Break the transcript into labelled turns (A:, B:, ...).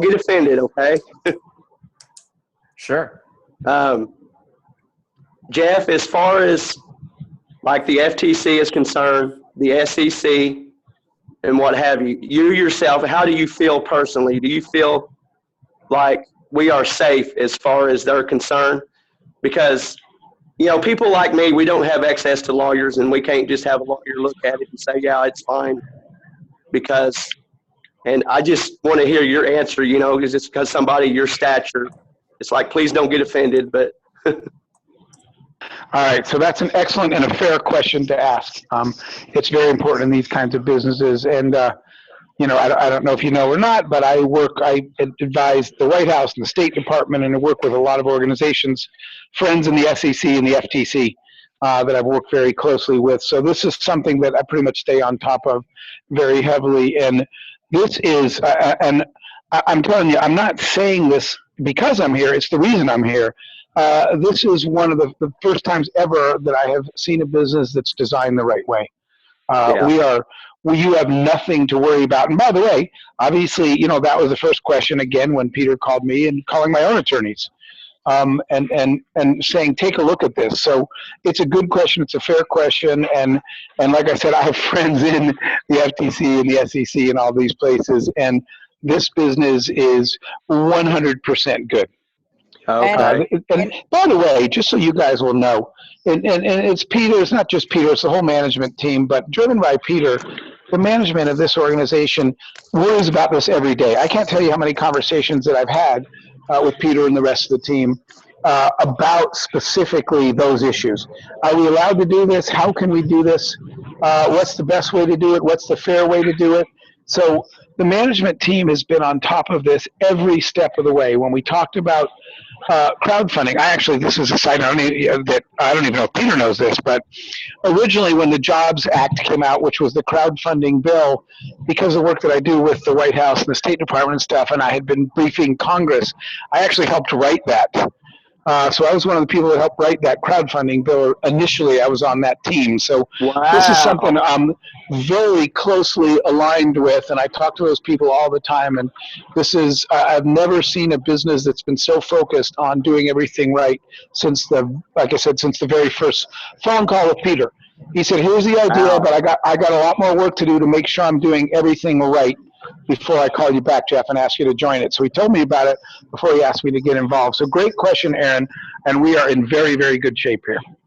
A: get offended, okay?
B: Sure.
A: Jeff, as far as like the FTC is concerned, the SEC and what have you, you yourself, how do you feel personally? Do you feel like we are safe as far as they're concerned? Because, you know, people like me, we don't have access to lawyers, and we can't just have a lawyer look at it and say, yeah, it's fine. Because, and I just want to hear your answer, you know, because it's because somebody your stature, it's like, please don't get offended, but.
C: All right, so that's an excellent and a fair question to ask. It's very important in these kinds of businesses, and you know, I don't know if you know or not, but I advise the White House and the State Department, and I work with a lot of organizations, friends in the SEC and the FTC that I've worked very closely with. So this is something that I pretty much stay on top of very heavily, and this is, and I'm telling you, I'm not saying this because I'm here. It's the reason I'm here. This is one of the first times ever that I have seen a business that's designed the right way. You have nothing to worry about. And by the way, obviously, you know, that was the first question again when Peter called me and calling my own attorneys and saying, take a look at this. So it's a good question. It's a fair question. And like I said, I have friends in the FTC and the SEC and all these places. And this business is 100% good.
A: Okay.
C: And by the way, just so you guys will know, and it's Peter, it's not just Peter, it's the whole management team, but driven by Peter, the management of this organization worries about this every day. I can't tell you how many conversations that I've had with Peter and the rest of the team about specifically those issues. Are we allowed to do this? How can we do this? What's the best way to do it? What's the fair way to do it? So the management team has been on top of this every step of the way. When we talked about crowdfunding, this is a side note that I don't even know if Peter knows this, but originally when the Jobs Act came out, which was the crowdfunding bill, because of the work that I do with the White House and the State Department and stuff, and I had been briefing Congress, I actually helped write that. So I was one of the people that helped write that crowdfunding bill. Initially, I was on that team. So This is something I'm very closely aligned with, and I talk to those people all the time. And this is, I've never seen a business that's been so focused on doing everything right since like I said, since the very first phone call with Peter. He said, here's the idea, but I got a lot more work to do to make sure I'm doing everything right before I call you back, Jeff, and ask you to join it. So he told me about it before he asked me to get involved. So great question, Aaron, and we are in very, very good shape here.